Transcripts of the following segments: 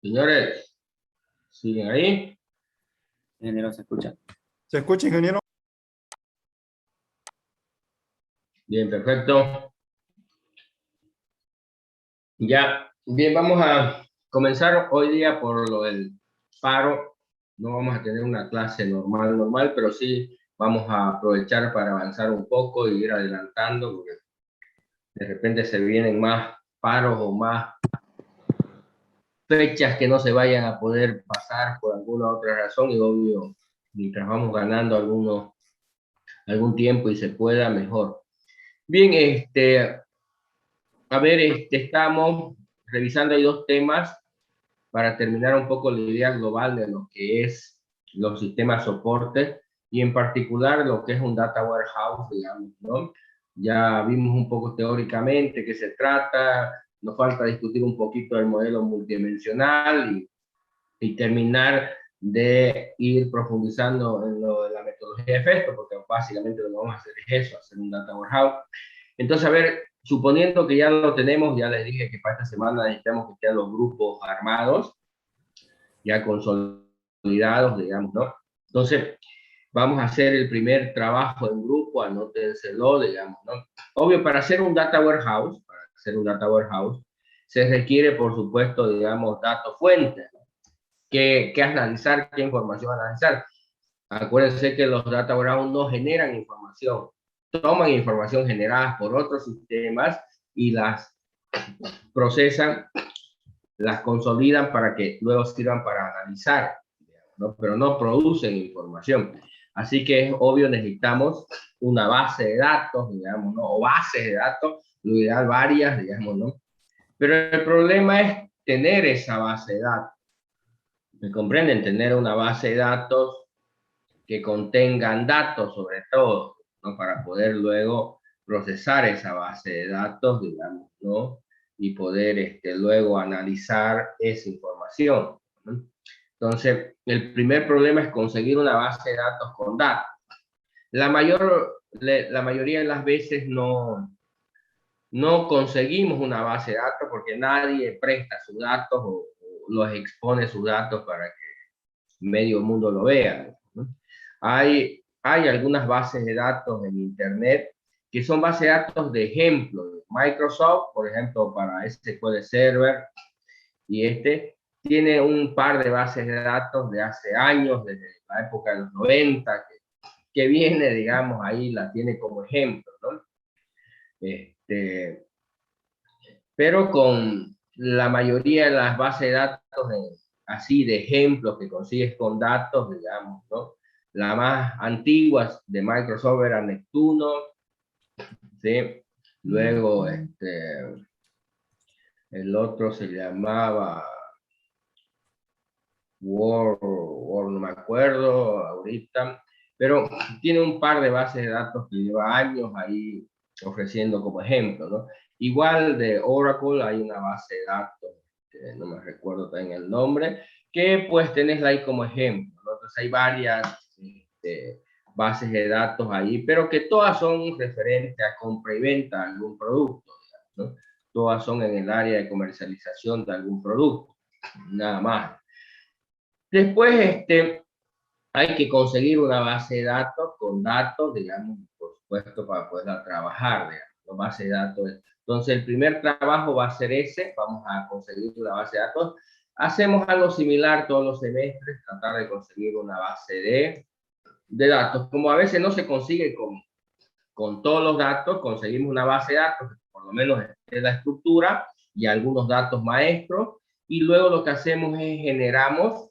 Señores, ¿siguen ahí? Ingeniero, ¿se escucha? ¿Se escucha, ingeniero? Bien, perfecto. Ya, bien, vamos a comenzar hoy día por lo del paro. No vamos a tener una clase normal, pero sí vamos a aprovechar para avanzar un poco y ir adelantando, porque de repente se vienen más paros o más fechas que no se vayan a poder pasar por alguna otra razón, y obvio, mientras vamos ganando algún tiempo y se pueda, mejor. Bien, a ver, estamos revisando ahí dos temas para terminar un poco la idea global de lo que es los sistemas soporte y en particular lo que es un data warehouse, digamos, ¿no? Ya vimos un poco teóricamente qué se trata, nos falta discutir un poquito el modelo multidimensional y terminar de ir profundizando en lo de la metodología de Festo, porque básicamente lo que vamos a hacer es eso, hacer un data warehouse. Entonces, a ver, suponiendo que ya lo tenemos, ya les dije que para esta semana necesitamos que estén los grupos armados, ya consolidados, digamos, ¿no? Entonces, vamos a hacer el primer trabajo en grupo, anótenselo, digamos, ¿no? Obvio, para hacer un data warehouse, se requiere, por supuesto, digamos, datos fuentes, ¿no? que analizar, qué información analizar. Acuérdense que los data warehouse no generan información, toman información generada por otros sistemas y las procesan, las consolidan para que luego sirvan para analizar, ¿no? Pero no producen información. Así que es obvio, necesitamos una base de datos, digamos, ¿no? O bases de datos, lo ideal varias, digamos, ¿no? Pero el problema es tener esa base de datos. ¿Me comprenden? Tener una base de datos que contengan datos sobre todo, ¿no? Para poder luego procesar esa base de datos, digamos, ¿no? Y poder luego analizar esa información, ¿no? Entonces, el primer problema es conseguir una base de datos con datos. La mayoría de las veces no conseguimos una base de datos porque nadie presta sus datos o los expone sus datos para que medio mundo lo vea, ¿no? Hay algunas bases de datos en Internet que son bases de datos de ejemplo. Microsoft, por ejemplo, para SQL Server, y tiene un par de bases de datos de hace años, desde la época de los 90, que viene, digamos, ahí la tiene como ejemplo, ¿no? Pero con la mayoría de las bases de datos así de ejemplos que consigues con datos, digamos, ¿no? La más antigua de Microsoft era Neptuno, ¿sí? Luego, el otro se llamaba Word, no me acuerdo ahorita, pero tiene un par de bases de datos que lleva años ahí ofreciendo como ejemplo, ¿no? Igual de Oracle hay una base de datos, que no me recuerdo también el nombre, que pues tenés ahí como ejemplo, ¿no? Entonces hay varias bases de datos ahí, pero que todas son referentes a compra y venta de algún producto, ¿no? Todas son en el área de comercialización de algún producto, nada más. Después, hay que conseguir una base de datos con datos, digamos, por supuesto, para poderla trabajar, digamos, base de datos. Entonces, el primer trabajo va a ser ese, vamos a conseguir una base de datos. Hacemos algo similar todos los semestres, tratar de conseguir una base de datos. Como a veces no se consigue con todos los datos, conseguimos una base de datos, por lo menos es la estructura y algunos datos maestros, y luego lo que hacemos es generamos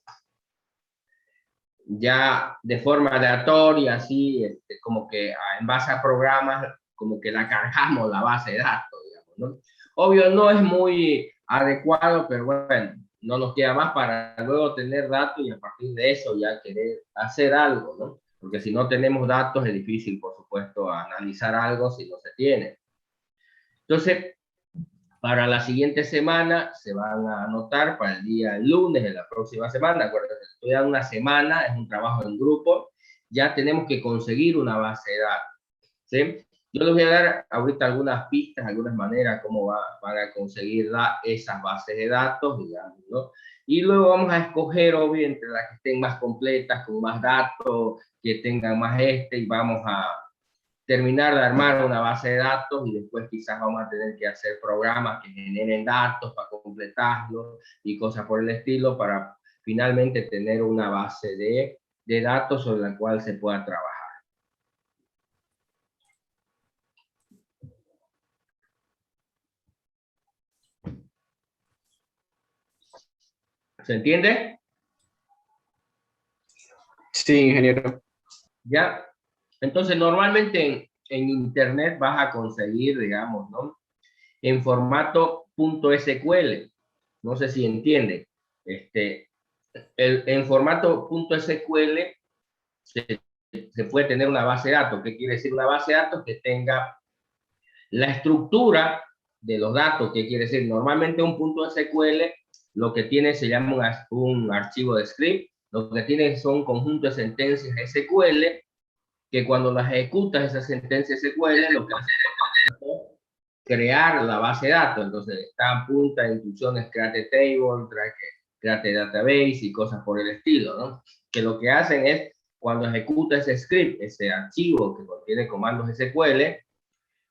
ya de forma aleatoria, así, como que en base a programas, como que la cargamos la base de datos, digamos, ¿no? Obvio, no es muy adecuado, pero bueno, no nos queda más para luego tener datos y a partir de eso ya querer hacer algo, ¿no? Porque si no tenemos datos es difícil, por supuesto, analizar algo si no se tiene. Entonces, para la siguiente semana se van a anotar para el día lunes de la próxima semana. Acuérdense, estoy dando una semana, es un trabajo en grupo. Ya tenemos que conseguir una base de datos, ¿sí? Yo les voy a dar ahorita algunas pistas, algunas maneras cómo van a conseguir esas bases de datos, digamos, ¿no? Y luego vamos a escoger, obvio, entre las que estén más completas, con más datos, que tengan más y vamos a terminar de armar una base de datos y después quizás vamos a tener que hacer programas que generen datos para completarlos y cosas por el estilo para finalmente tener una base de datos sobre la cual se pueda trabajar. ¿Se entiende? Sí, ingeniero. Ya. Entonces, normalmente en Internet vas a conseguir, digamos, ¿no? En formato .sql. No sé si entiende. En formato .sql se puede tener una base de datos. ¿Qué quiere decir una base de datos? Que tenga la estructura de los datos. ¿Qué quiere decir? Normalmente un .sql lo que tiene se llama un archivo de script. Lo que tiene son conjuntos de sentencias SQL que cuando las ejecutas esas sentencias SQL, lo que hace es crear la base de datos. Entonces, está a punta de instrucciones create table, create database y cosas por el estilo, ¿no? Que lo que hacen es, cuando ejecuta ese script, ese archivo que contiene comandos SQL,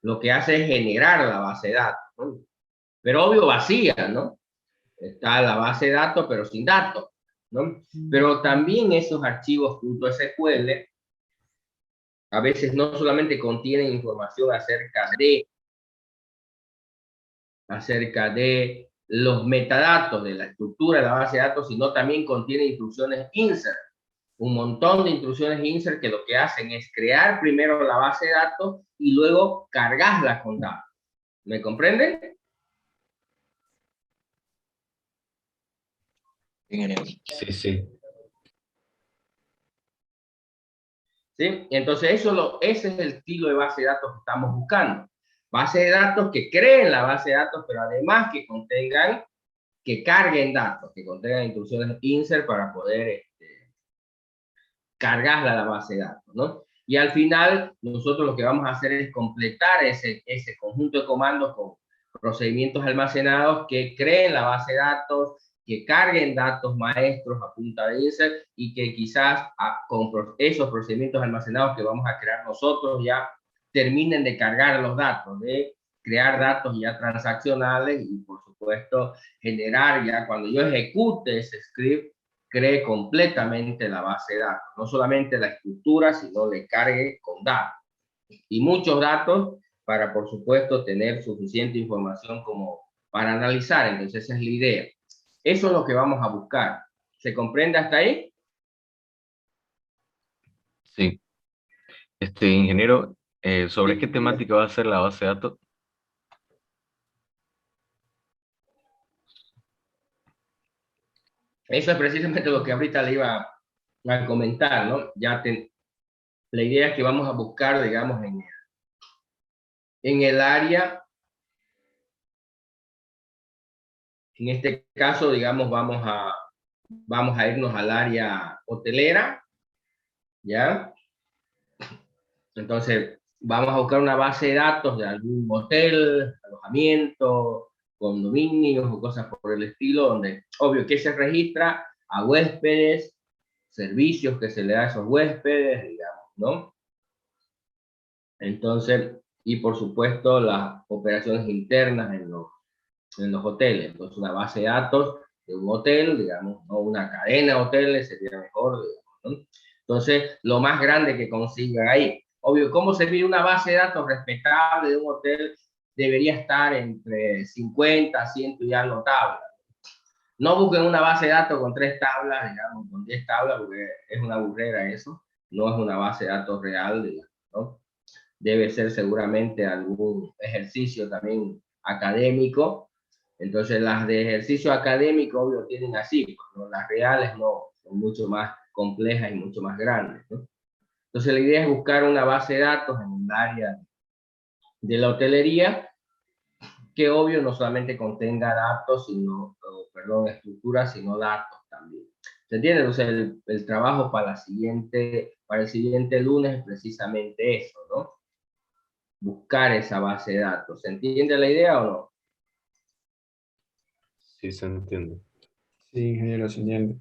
lo que hace es generar la base de datos, ¿no? Pero obvio vacía, ¿no? Está la base de datos, pero sin datos, ¿no? Pero también esos archivos .sql a veces no solamente contienen información acerca de los metadatos de la estructura de la base de datos, sino también contiene instrucciones insert, un montón de instrucciones insert que lo que hacen es crear primero la base de datos y luego cargarla con datos. ¿Me comprenden? Sí, sí. ¿Sí? Entonces ese es el estilo de base de datos que estamos buscando. Base de datos que creen la base de datos, pero además que carguen datos, que contengan instrucciones insert para poder cargarla a la base de datos, ¿no? Y al final, nosotros lo que vamos a hacer es completar ese conjunto de comandos con procedimientos almacenados que creen la base de datos, que carguen datos maestros a punta de insert y que quizás con esos procedimientos almacenados que vamos a crear nosotros ya terminen de cargar los datos, de crear datos ya transaccionales y por supuesto generar ya cuando yo ejecute ese script cree completamente la base de datos, no solamente la estructura, sino le cargue con datos. Y muchos datos para, por supuesto, tener suficiente información como para analizar. Entonces, esa es la idea. Eso es lo que vamos a buscar. ¿Se comprende hasta ahí? Sí. Ingeniero, ¿sobre qué Sí. temática va a ser la base de datos? Eso es precisamente lo que ahorita le iba a comentar, ¿no? La idea es que vamos a buscar, digamos, en el área. En este caso, digamos, vamos a irnos al área hotelera, ¿ya? Entonces, vamos a buscar una base de datos de algún hotel, alojamiento, condominios o cosas por el estilo, donde, obvio, que se registra a huéspedes, servicios que se le da a esos huéspedes, digamos, ¿no? Entonces, y por supuesto, las operaciones internas en los hoteles. Entonces, una base de datos de un hotel, digamos, no una cadena de hoteles, sería mejor, digamos, ¿no? Entonces, lo más grande que consigan ahí. Obvio, ¿cómo se mide una base de datos respetable de un hotel? Debería estar entre 50, 100 y algo tablas. No busquen una base de datos con 3 tablas, digamos, con 10 tablas, porque es una burrera eso. No es una base de datos real, digamos, ¿no? Debe ser seguramente algún ejercicio también académico. Entonces las de ejercicio académico, obvio, tienen así, ¿no? Las reales no, son mucho más complejas y mucho más grandes, ¿no? Entonces la idea es buscar una base de datos en el área de la hotelería que obvio no solamente contenga datos, perdón, estructuras, sino datos también. ¿Se entiende? Entonces el trabajo para el siguiente lunes es precisamente eso, ¿no? buscar esa base de datos. ¿Se entiende la idea o no? Sí, se entiende. Sí, ingeniero, se entiende.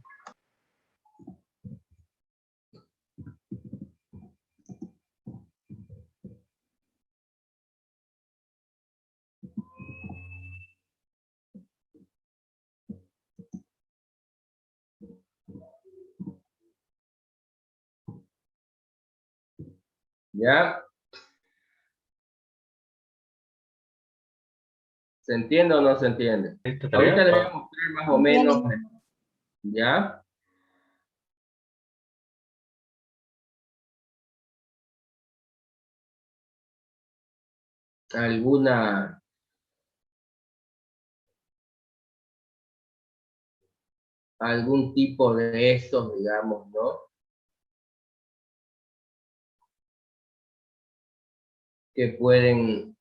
¿Ya? ¿Se entiende o no se entiende? Esta Ahorita les voy a tarea, mostrar más o menos, ¿ya? Algún tipo de esos, digamos, ¿no? Que pueden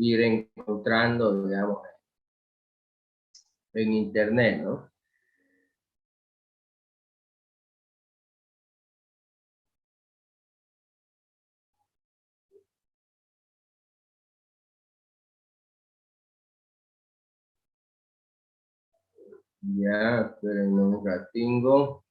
ir encontrando, digamos, en internet, ¿no? Ya, esperen un ratingo.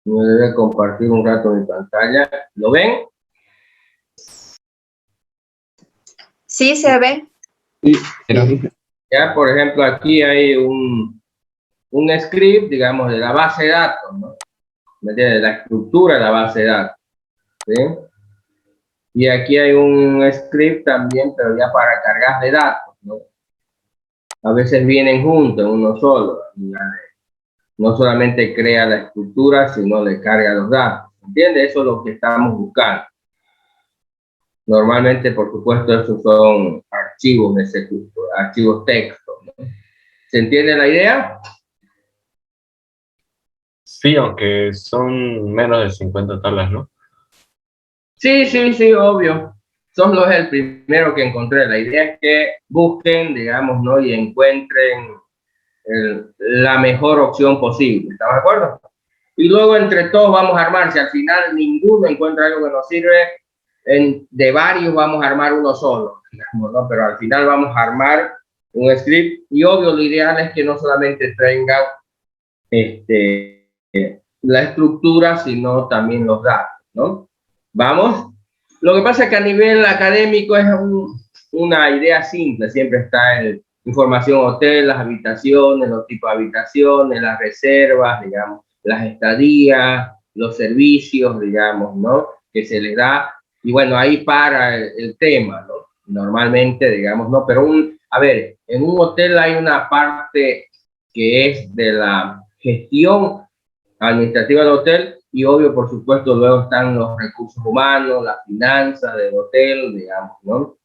Me debe compartir un rato mi pantalla. ¿Lo ven? Sí, se ve. Ya, por ejemplo, aquí hay un script, digamos, de la base de datos, ¿no? ¿Me entiendes? La estructura de la base de datos, ¿sí? Y aquí hay un script también, pero ya para cargas de datos, ¿no? A veces vienen juntos en uno solo. No solamente crea la estructura, sino le carga los datos. ¿Entiendes? Eso es lo que estamos buscando. Normalmente, por supuesto, esos son archivos de archivos texto, ¿no? ¿Se entiende la idea? sí, aunque son menos de 50 tablas, ¿no? Sí, sí, sí, obvio. Solo es el primero que encontré. La idea es que busquen, digamos, ¿no? Y encuentren la mejor opción posible. ¿Estamos de acuerdo? Y luego entre todos vamos a armar. Si al final ninguno encuentra algo que nos sirve, de varios vamos a armar uno solo, digamos, ¿no? Pero al final vamos a armar un script y obvio lo ideal es que no solamente tenga la estructura, sino también los datos, ¿no? Vamos. Lo que pasa es que a nivel académico es una idea simple, siempre está el información hotel, las habitaciones, los tipos de habitaciones, las reservas, digamos, las estadías, los servicios, digamos, ¿no? Que se les da. Y bueno, ahí para el tema, ¿no? Normalmente, digamos, ¿no? Pero a ver, en un hotel hay una parte que es de la gestión administrativa del hotel y obvio, por supuesto, luego están los recursos humanos, las finanzas del hotel, digamos, ¿no?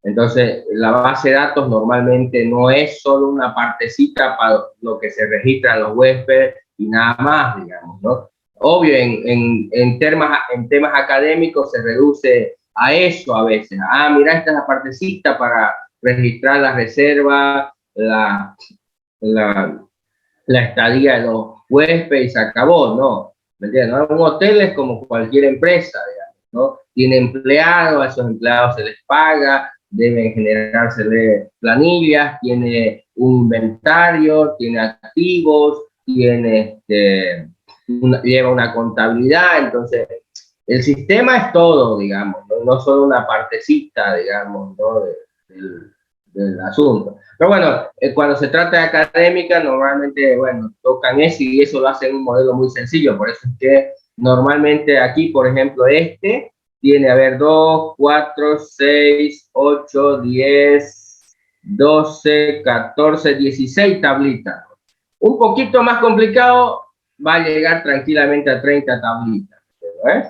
Entonces, la base de datos normalmente no es solo una partecita para lo que se registra en los huéspedes y nada más, digamos, ¿no? Obvio, en temas académicos se reduce a eso a veces. Ah, mira, esta es la partecita para registrar la reserva, la, la estadía de los huéspedes y se acabó, ¿no? ¿Me entiendes? ¿No? Un hotel es como cualquier empresa, digamos, ¿no? Tiene empleados, a esos empleados se les paga, deben generársele planillas, tiene un inventario, tiene activos, tiene, lleva una contabilidad, entonces el sistema es todo, digamos, no solo una partecita, digamos, ¿no? del asunto. Pero bueno, cuando se trata de académica, normalmente, bueno, tocan eso y eso lo hacen un modelo muy sencillo. Por eso es que normalmente aquí, por ejemplo, tiene, a ver, 2, 4, 6, 8, 10, 12, 14, 16 tablitas. Un poquito más complicado va a llegar tranquilamente a 30 tablitas. ¿Eh?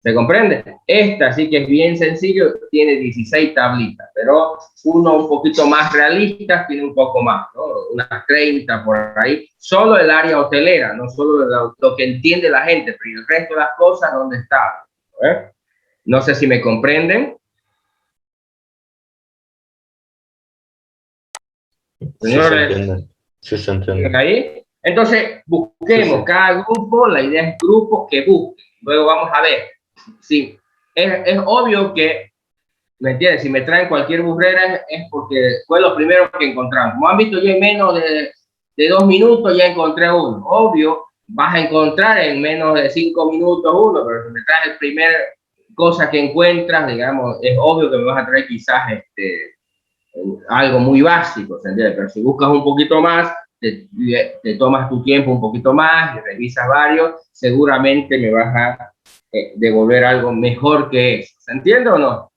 ¿Se comprende? Esta sí que es bien sencillo, tiene 16 tablitas, pero uno un poquito más realista tiene un poco más, ¿no? Unas 30 por ahí. Solo el área hotelera, no solo lo que entiende la gente, pero el resto de las cosas, ¿dónde está? ¿Eh? No sé si me comprenden. Sí se Señores, entiende. Sí se entiende. ahí. Entonces, busquemos Sí, sí. cada grupo, la idea es grupos que busquen. Luego vamos a ver. Sí, es obvio que, ¿me entiendes? Si me traen cualquier burrera es porque fue lo primero que encontramos. Como han visto, yo en menos de 2 minutos ya encontré uno. Obvio, vas a encontrar en menos de 5 minutos uno, pero si me traes el primer cosa que encuentras, digamos, es obvio que me vas a traer quizás algo muy básico, ¿se entiende? Pero si buscas un poquito más, te tomas tu tiempo un poquito más y revisas varios, seguramente me vas a devolver algo mejor que eso. ¿Se entiende o no?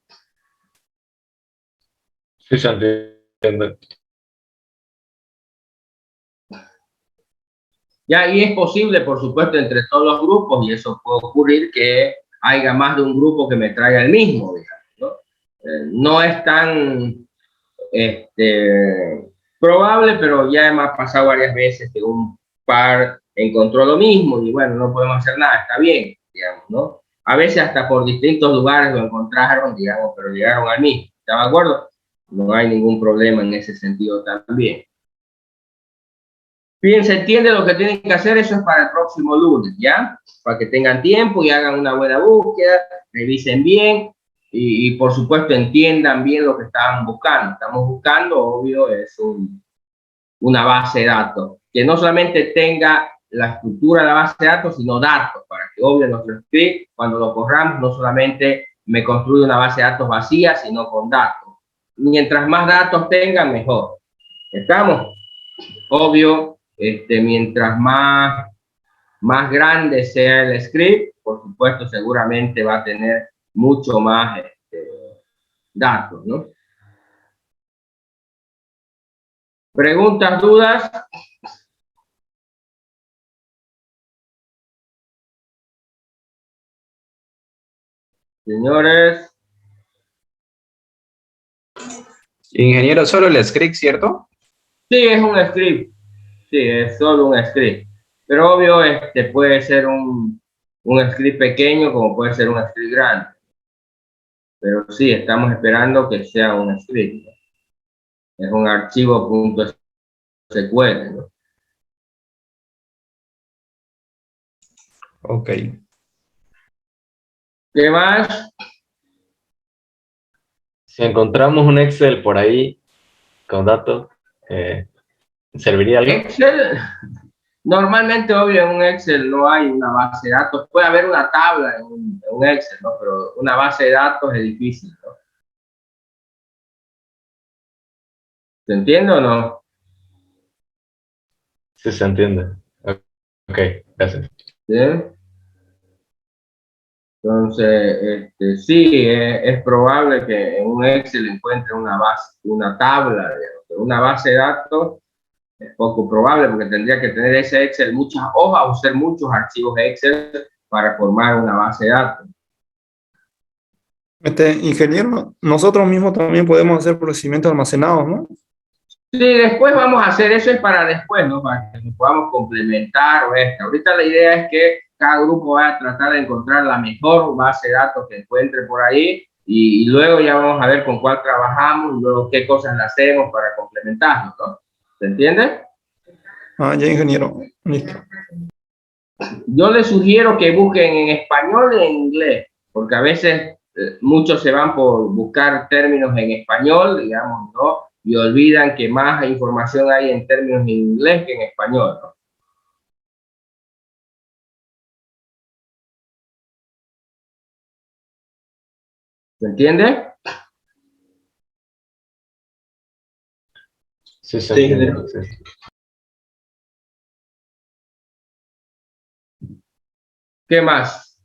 Sí se entiende. Ya, y es posible, por supuesto, entre todos los grupos, y eso puede ocurrir, que haya más de un grupo que me traiga el mismo, digamos, ¿no? No es tan probable, pero ya me ha pasado varias veces que un par encontró lo mismo y bueno, no podemos hacer nada, está bien, digamos, ¿no? A veces hasta por distintos lugares lo encontraron, digamos, pero llegaron al mismo, ¿está de acuerdo? No hay ningún problema en ese sentido también. Bien, se entiende lo que tienen que hacer, eso es para el próximo lunes, ¿ya? Para que tengan tiempo y hagan una buena búsqueda, revisen bien y por supuesto entiendan bien lo que estaban buscando. Estamos buscando, obvio, es una base de datos, que no solamente tenga la estructura de la base de datos, sino datos, para que, obvio, nuestro script, cuando lo corramos, no solamente me construye una base de datos vacía, sino con datos. Mientras más datos tengan, mejor. ¿Estamos? Obvio, mientras más grande sea el script, por supuesto, seguramente va a tener mucho más datos, ¿no? ¿Preguntas, dudas? Señores, Ingeniero, solo el script, ¿cierto? sí, es un script, sí, es solo un script, pero obvio, puede ser un script pequeño como puede ser un script grande, pero sí, estamos esperando que sea un script, ¿no? Es un archivo .sql, ¿no? Ok. ¿Qué más? Si encontramos un Excel por ahí con datos, ¿serviría algo? Excel, normalmente, obvio, en un Excel no hay una base de datos. Puede haber una tabla en un Excel, ¿no? Pero una base de datos es difícil, ¿no? ¿Se entiende o no? Sí se entiende. Ok, gracias. ¿Sí? Entonces, sí, es probable que en un Excel encuentre una base, una tabla, digamos, pero una base de datos es poco probable porque tendría que tener ese Excel muchas hojas o ser muchos archivos Excel para formar una base de datos. Ingeniero, nosotros mismos también podemos hacer procedimientos almacenados, ¿no? Sí, después vamos a hacer eso, es para después, ¿no? Para que nos podamos complementar o esto. Ahorita la idea es que cada grupo va a tratar de encontrar la mejor base de datos que encuentre por ahí y luego ya vamos a ver con cuál trabajamos y luego qué cosas le hacemos para complementarlo, ¿no? ¿Se entiende? Ah, ya, ingeniero. Listo. Yo les sugiero que busquen en español y en inglés, porque a veces muchos se van por buscar términos en español, digamos, ¿no? Y olvidan que más información hay en términos en inglés que en español, ¿no? ¿Se entiende? Sí se Sí, entiende. ingeniero. Sí. ¿Qué más?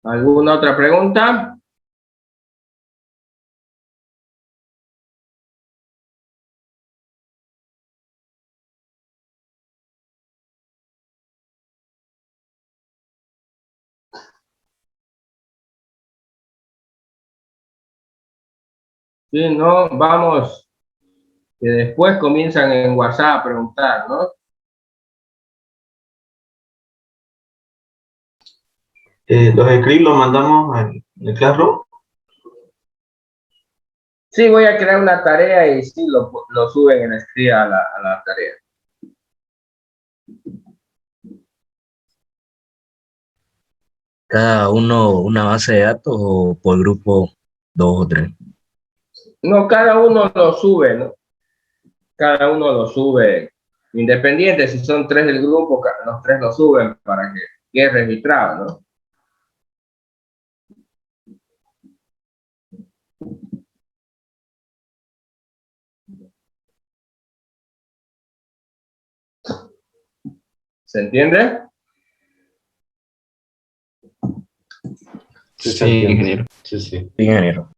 ¿Alguna otra pregunta? Sí, no, vamos, que después comienzan en WhatsApp a preguntar, ¿no? Los scripts los mandamos en el Classroom. Sí, voy a crear una tarea y sí, lo suben en Script a la tarea. Cada uno una base de datos o por grupo 2 o 3. No, cada uno lo sube, ¿no? Cada uno lo sube independiente. Si son 3 del grupo, los 3 lo suben para que quede registrado, ¿no? ¿Se entiende? Sí, Sí, ingeniero. Sí, sí. Sí, ingeniero.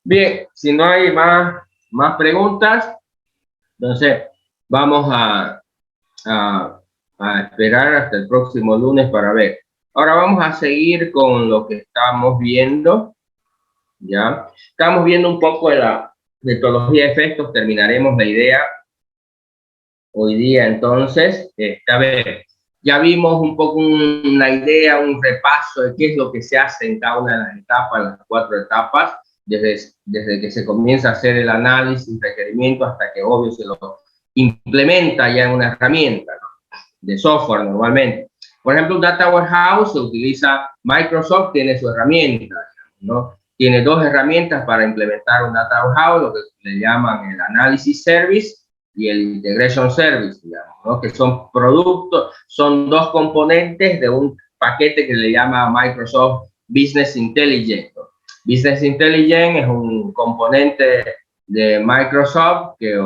Bien, si no hay más preguntas, entonces vamos a esperar hasta el próximo lunes para ver. Ahora vamos a seguir con lo que estamos viendo, ¿ya? Estamos viendo un poco de la metodología de efectos, terminaremos la idea hoy día, entonces, a ver, ya vimos un poco una idea, un repaso de qué es lo que se hace en cada una de las etapas, las 4 etapas, desde que se comienza a hacer el análisis, requerimiento, hasta que obvio se lo implementa ya en una herramienta, ¿no? De software normalmente. Por ejemplo, un Data Warehouse se utiliza, Microsoft tiene su herramienta, ¿no? Tiene 2 herramientas para implementar un Data Warehouse, lo que le llaman el Analysis Service y el Integration Service, digamos, ¿no? Que son productos, son 2 componentes de un paquete que le llama Microsoft Business Intelligence, ¿no? Business Intelligence es un componente de Microsoft que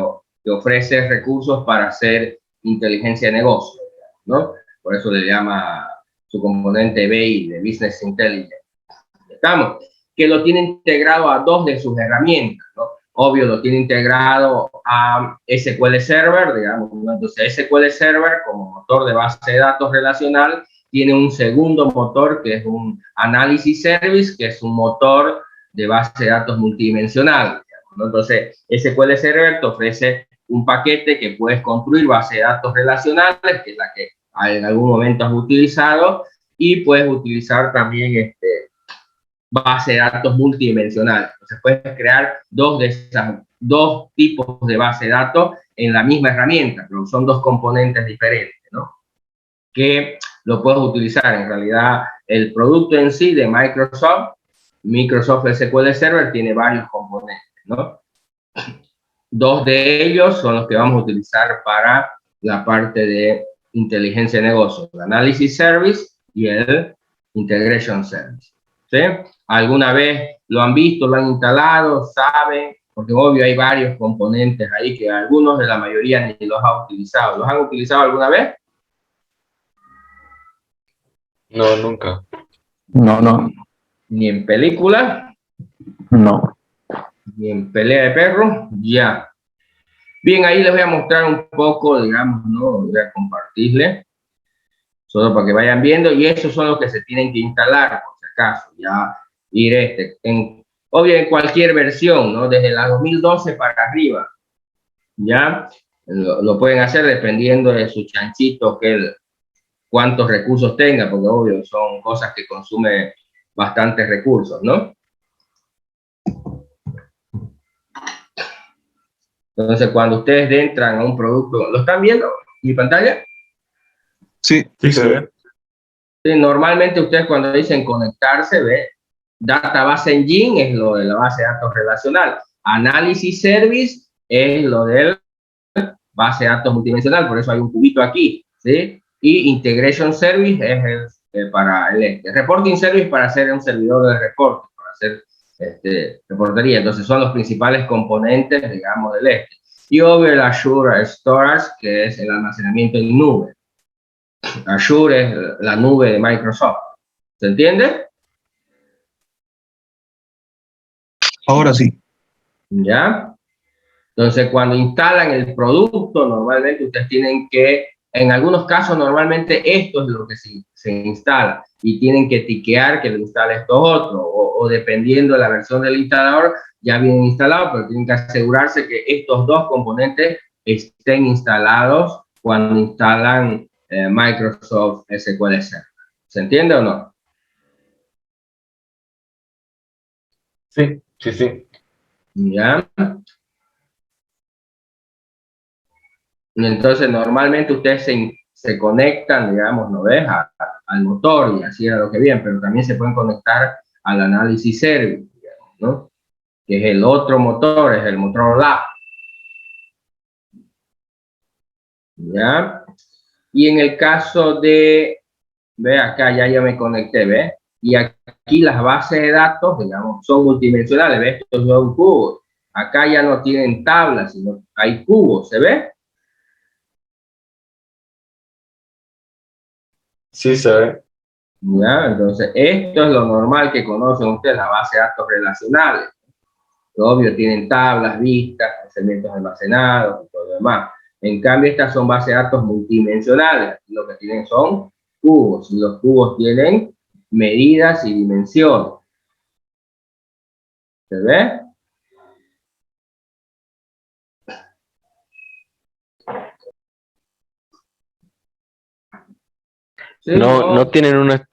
ofrece recursos para hacer inteligencia de negocio, ¿no? Por eso le llama su componente BI, de Business Intelligence. ¿Estamos? Que lo tiene integrado a 2 de sus herramientas, ¿no? Obvio, lo tiene integrado a SQL Server, digamos, ¿no? Entonces SQL Server como motor de base de datos relacional tiene un segundo motor que es un Analysis Service, que es un motor de base de datos multidimensional, digamos, ¿no? Entonces SQL Server te ofrece un paquete que puedes construir base de datos relacionales, que es la que en algún momento has utilizado, y puedes utilizar también base de datos multidimensionales. Entonces puedes crear 2 tipos de base de datos en la misma herramienta, pero son 2 componentes diferentes, ¿no? Que lo puedes utilizar. En realidad, el producto en sí de Microsoft SQL Server, tiene varios componentes, ¿no? 2 de ellos son los que vamos a utilizar para la parte de inteligencia de negocio, el Analysis Service y el Integration Service. ¿Sí? ¿Alguna vez lo han visto, lo han instalado, saben? Porque obvio hay varios componentes ahí que algunos de la mayoría ni los han utilizado. ¿Los han utilizado alguna vez? No, nunca. No. Ni en película, No. ni en pelea de perros, ya. Bien, ahí les voy a mostrar un poco, digamos, ¿no? Voy a compartirles, solo para que vayan viendo, y esos son los que se tienen que instalar, por si acaso, ya ir obvio en cualquier versión, ¿no? Desde la 2012 para arriba, ya lo pueden hacer dependiendo de su chanchito, cuántos recursos tenga, porque obvio son cosas que consumen bastantes recursos, ¿no? Entonces, cuando ustedes entran a un producto, ¿lo están viendo en mi pantalla? Sí, se ve. Sí, normalmente ustedes cuando dicen conectarse, ve, Database Engine es lo de la base de datos relacional, Analysis Service es lo del base de datos multidimensional, por eso hay un cubito aquí, ¿sí? Y Integration Service es para el Reporting Service para hacer un servidor de reporte, para hacer reportería. Entonces son los principales componentes, digamos, del Y obvio el Azure Storage, que es el almacenamiento en nube. Azure es la nube de Microsoft. ¿Se entiende? Ahora sí. ¿Ya? Entonces, cuando instalan el producto, normalmente ustedes tienen que, en algunos casos, normalmente esto es lo que se instala y tienen que tiquear que lo instale esto otro, o dependiendo de la versión del instalador, ya vienen instalados, pero tienen que asegurarse que estos dos componentes estén instalados cuando instalan Microsoft SQL Server. ¿Se entiende o no? Sí, sí, sí. ¿Ya? Entonces, normalmente ustedes se conectan, digamos, ¿no ves? Al motor y así era lo que bien, pero también se pueden conectar al análisis service, digamos, ¿no? Que es el otro motor, es el motor lab. ¿Ya? Y en el caso de, ve acá, ya me conecté, ¿ve? Y aquí las bases de datos, digamos, son multidimensionales, ¿ves? Estos son cubos. Acá ya no tienen tablas, sino hay cubos, ¿se ve? Sí se ve. ¿Ya? Entonces, esto es lo normal que conocen ustedes, la base de datos relacionales. Obvio, tienen tablas, vistas, procedimientos almacenados y todo lo demás. En cambio, estas son bases de datos multidimensionales. Lo que tienen son cubos, y los cubos tienen medidas y dimensiones. ¿Se ve? ¿Sí? No tienen una...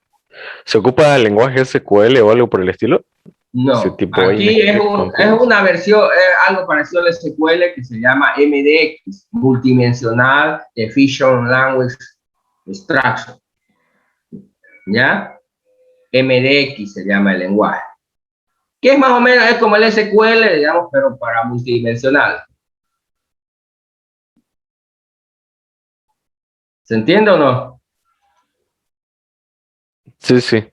¿Se ocupa el lenguaje SQL o algo por el estilo? Ese No, tipo ahí aquí es con una versión, algo parecido al SQL que se llama MDX, Multidimensional Efficient Language Extraction. ¿Ya? MDX se llama el lenguaje. Que es más o menos, es como el SQL, digamos, pero para multidimensional. ¿Se entiende o no? Sí, sí.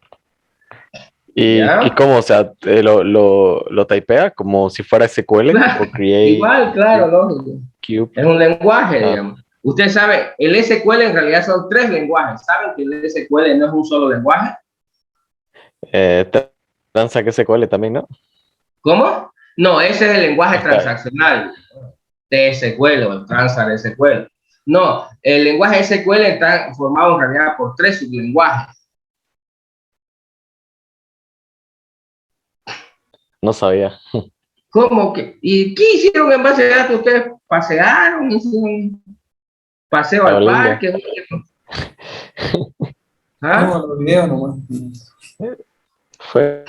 ¿Y ¿Ya? cómo? O sea, lo typea como si fuera SQL, tipo create, Igual, claro, lógico. cube. Es un lenguaje, Ah, digamos. Usted sabe, el SQL en realidad son 3 lenguajes. ¿Saben que el SQL no es un solo lenguaje? eh, Transact SQL también, ¿no? ¿Cómo? No, ese es el lenguaje Está, transaccional, TSQL o el Transact SQL. No, el lenguaje SQL está formado en realidad por 3 sublenguajes. no sabía. ¿Cómo que? ¿Y qué hicieron en base de datos? ¿Ustedes pasearon? ¿Hicieron un paseo al Olinga. parque? ¿Ah? No, los videos nomás. Fue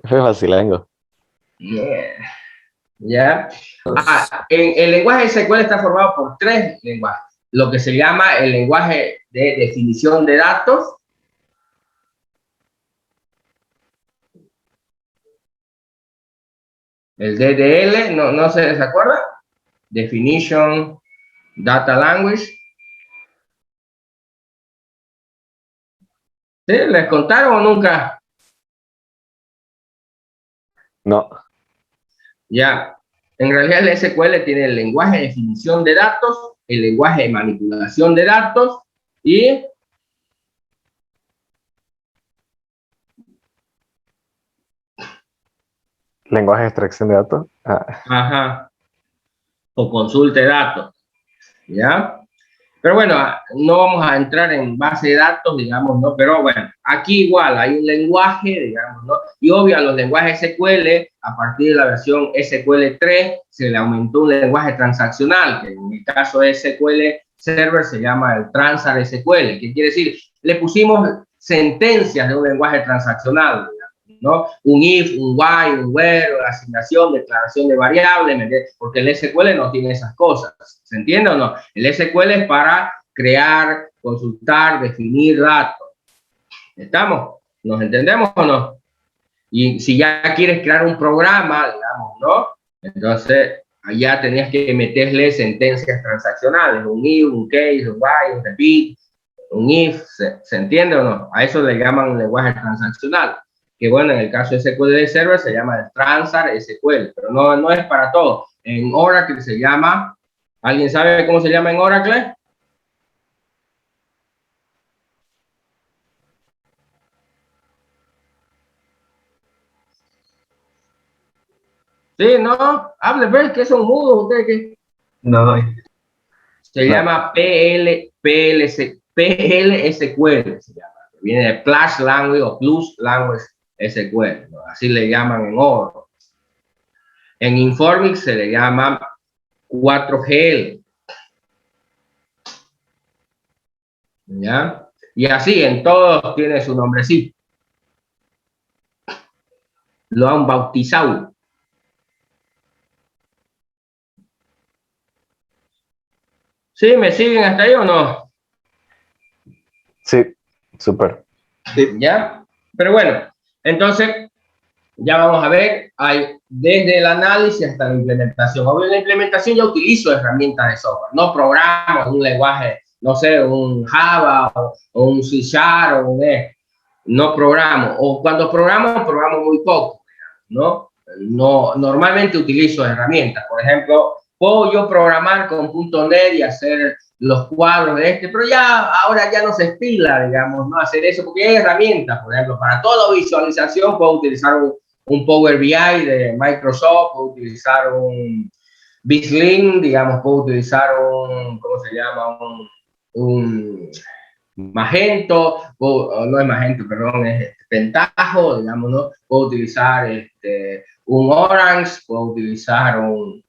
vacilango. Yeah. ¿Ya? El lenguaje SQL está formado por 3 lenguajes. Lo que se llama el lenguaje de definición de datos, el DDL, no se les acuerda, Definition Data Language. ¿Sí? ¿Les contaron o nunca? No, Ya. En realidad el SQL tiene el lenguaje de definición de datos, el lenguaje de manipulación de datos y lenguaje de extracción de datos. Ah, ajá, o consulte datos. ¿Ya? Pero bueno, no vamos a entrar en base de datos, digamos, ¿no? Pero bueno, aquí igual hay un lenguaje, digamos, ¿no? Y obvio a los lenguajes SQL, a partir de la versión SQL 3, se le aumentó un lenguaje transaccional, que en el caso de SQL Server se llama el Transact SQL, que quiere decir, le pusimos sentencias de un lenguaje transaccional, ¿no? Un if, un while, un where, asignación, declaración de variables, porque el SQL no tiene esas cosas. ¿Se entiende o no? El SQL es para crear, consultar, definir datos. ¿Estamos? ¿Nos entendemos o no? Y si ya quieres crear un programa, digamos, ¿no? Entonces, allá tenías que meterle sentencias transaccionales, un if, un case, un while, un repeat, un if, ¿se entiende o no? A eso le llaman un lenguaje transaccional, que bueno, en el caso de SQL Server se llama el Transact SQL, pero no es para todo. En Oracle se llama, ¿alguien sabe cómo se llama en Oracle? Sí, no, hable, pues, que son mudos ustedes que No, se llama PLSQL, se llama. Viene de Plus Language o Plus Language SQL, ¿no? Así le llaman en oro. En Informix se le llama 4GL. ¿Ya? Y así en todos tiene su nombrecito. Lo han bautizado. ¿Sí? ¿Me siguen hasta ahí o no? Sí, súper. ¿Ya? Pero bueno, entonces ya vamos a ver, hay desde el análisis hasta la implementación. Obvio, en la implementación yo utilizo herramientas de software, no programo un lenguaje, no sé, un Java o un C Sharp o un E. No programo, o cuando programo muy poco, ¿no? No, normalmente utilizo herramientas, por ejemplo, puedo yo programar con .NET y hacer los cuadros de este, pero ya ahora ya no se estila, digamos, no hacer eso, porque hay herramientas, por ejemplo, para toda visualización puedo utilizar un Power BI de Microsoft, puedo utilizar un BizLink, digamos, puedo utilizar un, ¿cómo se llama? Un Magento, no es Magento, perdón, es Pentaho, digamos, ¿no? Puedo utilizar un Orange, puedo utilizar un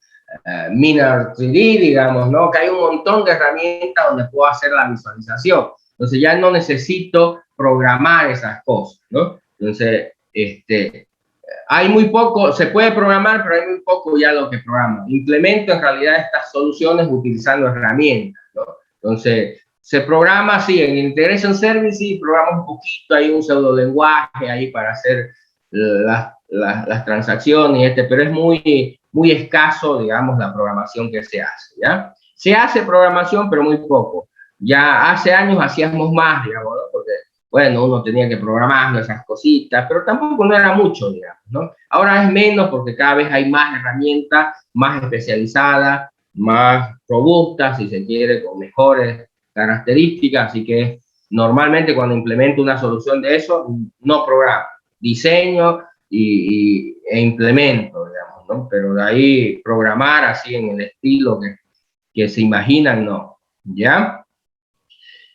Miner 3D, digamos, ¿no? Que hay un montón de herramientas donde puedo hacer la visualización. Entonces ya no necesito programar esas cosas, ¿no? Entonces, hay muy poco, se puede programar, pero hay muy poco ya lo que programa. Implemento en realidad estas soluciones utilizando herramientas, ¿no? Entonces, se programa, sí, en Integration Service, sí, programa un poquito, hay un pseudo lenguaje ahí para hacer las transacciones, pero es muy escaso, digamos, la programación que se hace, ¿ya? Se hace programación, pero muy poco. Ya hace años hacíamos más, digamos, ¿no? Porque, bueno, uno tenía que programar esas cositas, pero tampoco no era mucho, digamos, ¿no? Ahora es menos porque cada vez hay más herramientas, más especializadas, más robustas, si se quiere, con mejores características, así que normalmente cuando implemento una solución de eso, no programo, diseño e implemento, digamos, ¿no? Pero de ahí programar así en el estilo que se imaginan, no, ¿ya?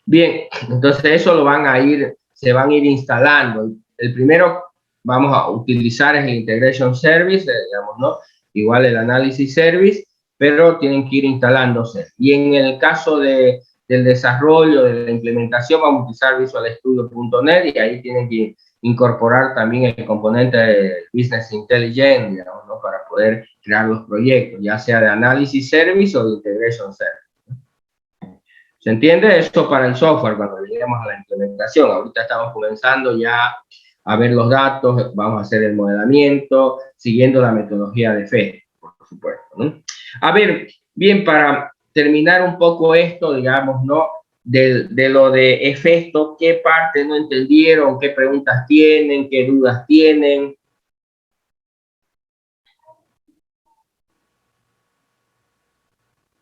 Bien, entonces eso se van a ir instalando. El primero vamos a utilizar es el Integration Service, digamos, ¿no? Igual el Analysis Service, pero tienen que ir instalándose. Y en el caso del desarrollo, de la implementación, vamos a utilizar Visual Studio.NET y ahí tienen que incorporar también el componente de Business Intelligence, digamos, ¿no? Para poder crear los proyectos, ya sea de Analysis Service o de Integration Service. ¿Se entiende? Esto para el software cuando lleguemos a la implementación. Ahorita estamos comenzando ya a ver los datos, vamos a hacer el modelamiento, siguiendo la metodología de FE, por supuesto, ¿no? A ver, bien, para terminar un poco esto, digamos, ¿no? De lo de efecto, ¿qué parte no entendieron? ¿Qué preguntas tienen? ¿Qué dudas tienen?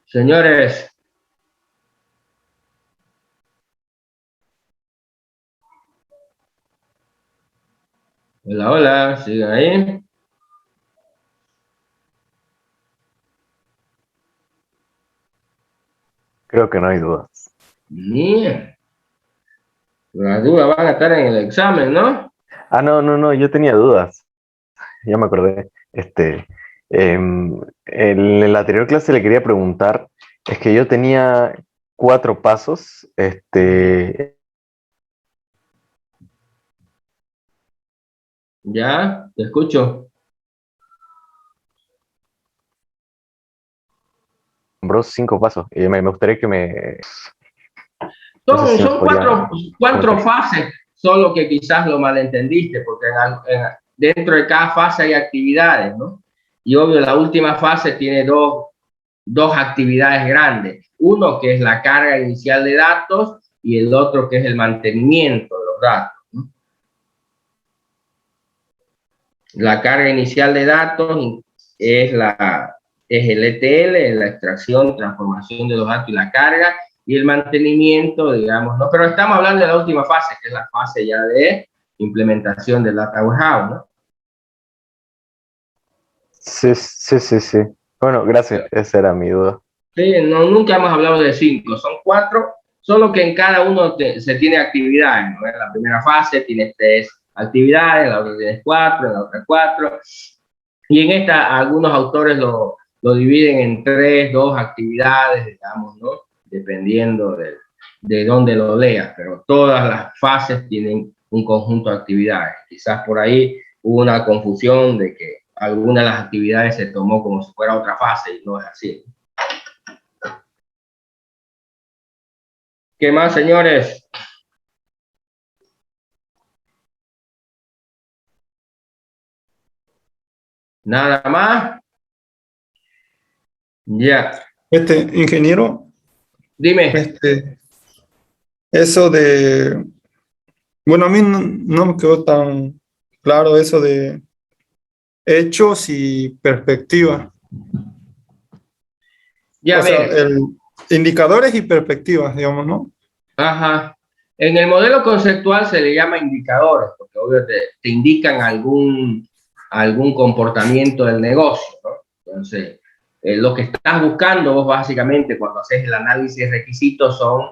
Señores. Hola, hola, ¿siguen ahí? Creo que no hay dudas. Bien. Las dudas van a estar en el examen, ¿no? Ah, no, yo tenía dudas. Ya me acordé. En la anterior clase le quería preguntar, es que yo tenía 4 pasos, Ya, te escucho. nombró 5 pasos. Y me gustaría que me... No sé Son, si me son podría cuatro comentar. fases, solo que quizás lo malentendiste, porque dentro de cada fase hay actividades, ¿no? Y obvio, la última fase tiene dos actividades grandes. Uno que es la carga inicial de datos y el otro que es el mantenimiento de los datos, ¿no? La carga inicial de datos es el ETL, la extracción, transformación de los datos y la carga, y el mantenimiento, digamos, ¿no? Pero estamos hablando de la última fase, que es la fase ya de implementación del Data Warehouse, ¿no? Sí, sí, sí, sí. Bueno, gracias. Esa era mi duda. Sí, no, nunca hemos hablado de 5, son 4, solo que en cada uno se tiene actividades, ¿no? En la primera fase tienes 3 actividades, en la otra tienes 4, en la otra 4, y en esta algunos autores lo dividen en 3, 2 actividades, digamos, ¿no? Dependiendo de dónde lo leas, pero todas las fases tienen un conjunto de actividades. Quizás por ahí hubo una confusión de que alguna de las actividades se tomó como si fuera otra fase y no es así. ¿Qué más, señores? ¿Nada más? Ya. Ingeniero, Dime. eso de, bueno, a mí no me quedó tan claro eso de hechos y perspectiva. Ya O sea, ves. indicadores y perspectivas, digamos, ¿no? Ajá. En el modelo conceptual se le llama indicadores, porque obvio te indican algún comportamiento del negocio, ¿no? Entonces, lo que estás buscando vos básicamente cuando haces el análisis de requisitos son,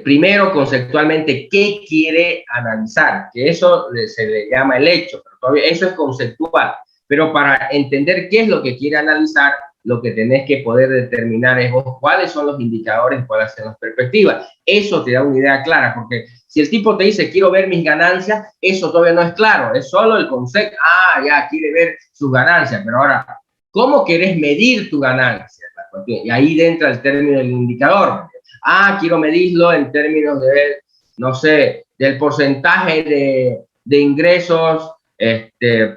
primero conceptualmente, ¿qué quiere analizar? Que eso se le llama el hecho, pero todavía eso es conceptual. Pero para entender qué es lo que quiere analizar, lo que tenés que poder determinar es vos cuáles son los indicadores, cuáles son las perspectivas. Eso te da una idea clara, porque si el tipo te dice quiero ver mis ganancias, eso todavía no es claro, es solo el concepto. Ah, ya quiere ver sus ganancias, pero ahora, ¿cómo querés medir tu ganancia? Y ahí entra el término del indicador. Ah, quiero medirlo en términos de, no sé, del porcentaje de ingresos,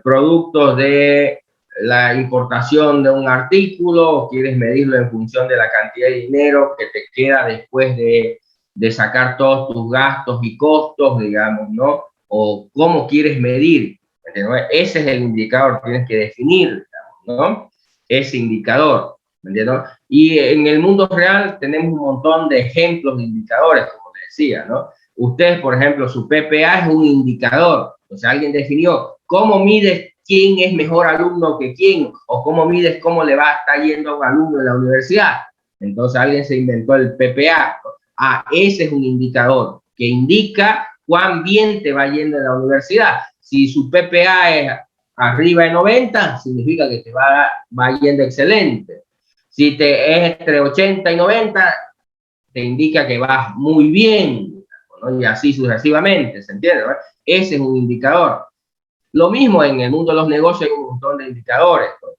productos de la importación de un artículo, o quieres medirlo en función de la cantidad de dinero que te queda después de sacar todos tus gastos y costos, digamos, ¿no? O cómo quieres medir. Ese es el indicador, tienes que definir, digamos, ¿no? Ese indicador, ¿me entiendes? Y en el mundo real tenemos un montón de ejemplos de indicadores, como te decía, ¿no? Ustedes, por ejemplo, su PPA es un indicador. O sea, alguien definió cómo mides quién es mejor alumno que quién, o cómo mides cómo le va a estar yendo a un alumno en la universidad. Entonces alguien se inventó el PPA. Ah, ese es un indicador que indica cuán bien te va yendo en la universidad. Si su PPA es arriba de 90, significa que te va yendo excelente. Si te es entre 80 y 90, te indica que vas muy bien, ¿no? Y así sucesivamente, ¿se entiende? ¿No? Ese es un indicador. Lo mismo en el mundo de los negocios, hay un montón de indicadores, ¿no?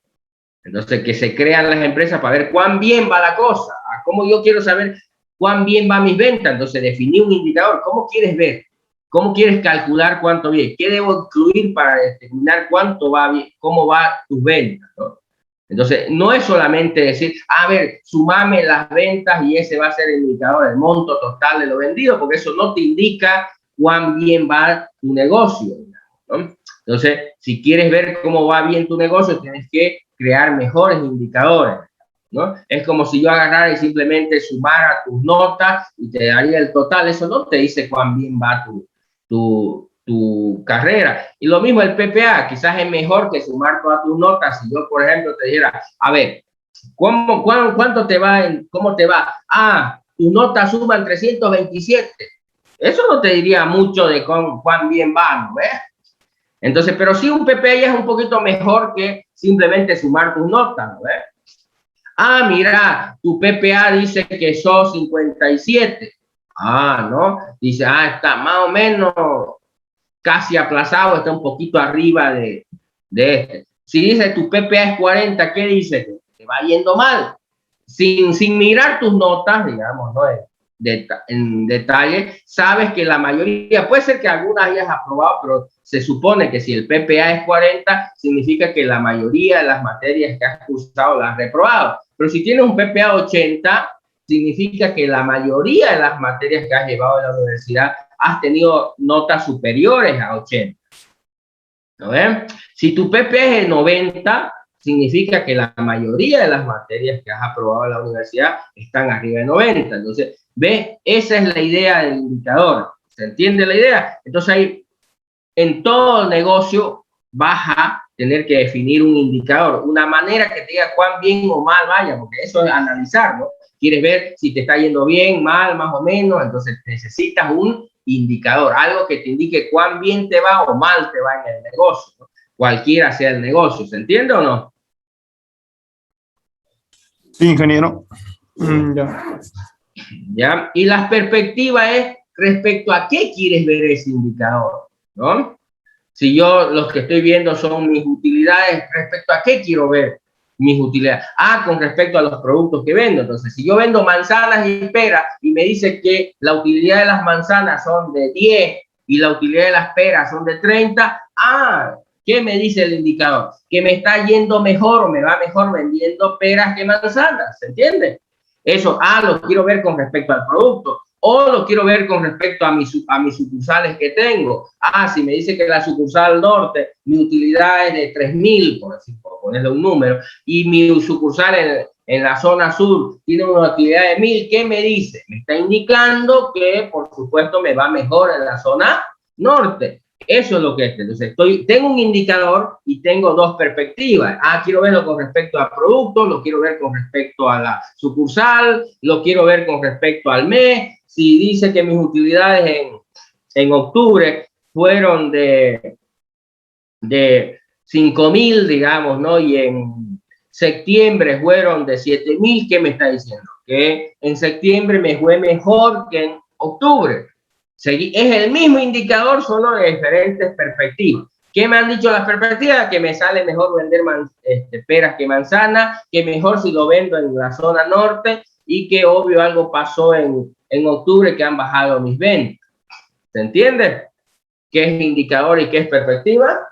Entonces, que se crean las empresas para ver cuán bien va la cosa. ¿Cómo yo quiero saber cuán bien va mis ventas? Entonces, definí un indicador. ¿Cómo quieres ver? ¿Cómo quieres calcular cuánto bien? ¿Qué debo incluir para determinar cuánto va bien, cómo va tus ventas, ¿no? Entonces, no es solamente decir, a ver, sumame las ventas y ese va a ser el indicador, el monto total de lo vendido, porque eso no te indica cuán bien va tu negocio, ¿no? Entonces, si quieres ver cómo va bien tu negocio, tienes que crear mejores indicadores, ¿no? Es como si yo agarrara y simplemente sumara tus notas y te daría el total. Eso no te dice cuán bien va tu carrera. Y lo mismo el PPA, quizás es mejor que sumar todas tus notas. Si yo, por ejemplo, te dijera, a ver, ¿cuánto te va? ¿Cómo te va? Ah, tus notas suman 327. Eso no te diría mucho de cuán bien va, ¿no ves? Entonces, pero sí un PPA ya es un poquito mejor que simplemente sumar tus notas, ¿no ves? Ah, mira, tu PPA dice que sos 57. Ah, ¿no? Dice, está más o menos casi aplazado, está un poquito arriba de este. Si dice tu PPA es 40, ¿qué dice? Te va yendo mal. Sin mirar tus notas, digamos, ¿no? En detalle, sabes que la mayoría, puede ser que algunas hayas aprobado, pero se supone que si el PPA es 40, significa que la mayoría de las materias que has cursado las has reprobado. Pero si tienes un PPA 80, significa que la mayoría de las materias que has llevado en la universidad has tenido notas superiores a 80. ¿No ven? Si tu PPA es 90, significa que la mayoría de las materias que has aprobado en la universidad están arriba de 90. Entonces, ¿ves? Esa es la idea del indicador. ¿Se entiende la idea? Entonces, ahí, en todo negocio vas a tener que definir un indicador, una manera que te diga cuán bien o mal vaya, porque eso es analizar, ¿no? Quieres ver si te está yendo bien, mal, más o menos, entonces necesitas un indicador, algo que te indique cuán bien te va o mal te va en el negocio, ¿no? Cualquiera sea el negocio, ¿se entiende o no? Sí, ingeniero. Ya. ¿Ya? Y la perspectiva es respecto a qué quieres ver ese indicador, ¿no? Si yo los que estoy viendo son mis utilidades, respecto a qué quiero ver mis utilidades. Ah, con respecto a los productos que vendo. Entonces, si yo vendo manzanas y peras y me dice que la utilidad de las manzanas son de 10 y la utilidad de las peras son de 30, ¿qué me dice el indicador? Que me está yendo mejor o me va mejor vendiendo peras que manzanas, ¿se entiende? Eso, lo quiero ver con respecto al producto. O lo quiero ver con respecto a mis sucursales que tengo. Si me dice que la sucursal norte, mi utilidad es de 3.000, por ponerle un número, y mi sucursal en la zona sur tiene una utilidad de 1.000, ¿qué me dice? Me está indicando que, por supuesto, me va mejor en la zona norte. Eso es lo que es. Entonces, tengo un indicador y tengo dos perspectivas. Quiero verlo con respecto al producto, lo quiero ver con respecto a la sucursal, lo quiero ver con respecto al mes. Si dice que mis utilidades en octubre fueron de 5.000, digamos, ¿no? Y en septiembre fueron de 7.000, ¿qué me está diciendo? Que en septiembre me fue mejor que en octubre. Es el mismo indicador, solo de diferentes perspectivas. ¿Qué me han dicho las perspectivas? Que me sale mejor vender peras que manzanas, que mejor si lo vendo en la zona norte y que obvio algo pasó en octubre que han bajado mis ventas. ¿Se entiende? ¿Qué es indicador y qué es perspectiva?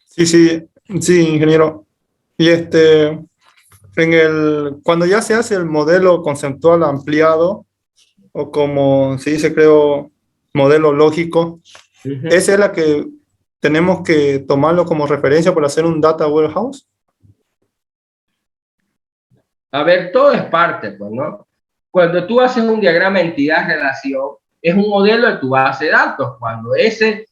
Sí, ingeniero. Y cuando ya se hace el modelo conceptual ampliado, o como se dice, creo, modelo lógico, esa es la que tenemos que tomarlo como referencia para hacer un data warehouse. A ver, todo es parte, pues, ¿no? Cuando tú haces un diagrama entidad-relación, es un modelo de tu base de datos. Cuando ese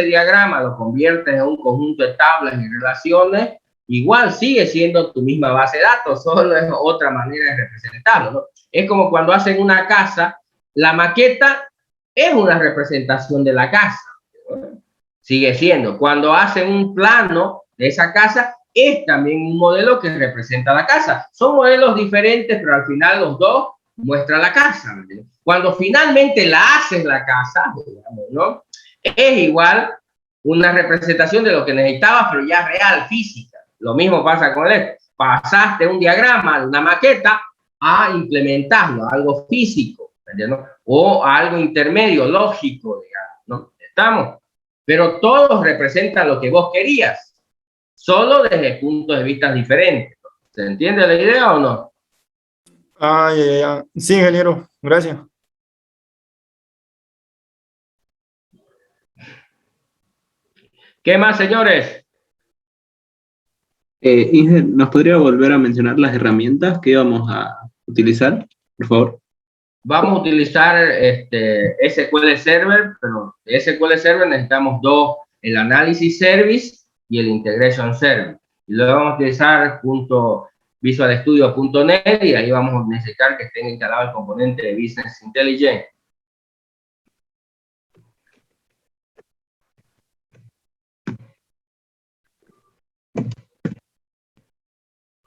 diagrama lo conviertes en un conjunto de tablas y relaciones, igual sigue siendo tu misma base de datos, solo es otra manera de representarlo, ¿no? Es como cuando hacen una casa, la maqueta es una representación de la casa, ¿no? Sigue siendo. Cuando hacen un plano de esa casa, es también un modelo que representa la casa. Son modelos diferentes, pero al final los dos muestran la casa, ¿no? Cuando finalmente la haces la casa, digamos, ¿no? Es igual una representación de lo que necesitabas, pero ya real, física. Lo mismo pasa con el pasaste un diagrama de una maqueta a implementarlo, a algo físico, ¿entiendes? O a algo intermedio, lógico, digamos, ¿no? ¿Estamos? Pero todos representan lo que vos querías, solo desde puntos de vista diferentes. ¿Se entiende la idea o no? Ya. Sí, ingeniero, gracias. ¿Qué más, señores? Inge, ¿nos podría volver a mencionar las herramientas que íbamos a utilizar, por favor? Vamos a utilizar SQL Server, pero de SQL Server necesitamos dos, el Analysis Service y el Integration Service. Y luego vamos a utilizar .visualstudio.net y ahí vamos a necesitar que esté instalado el componente de Business Intelligence.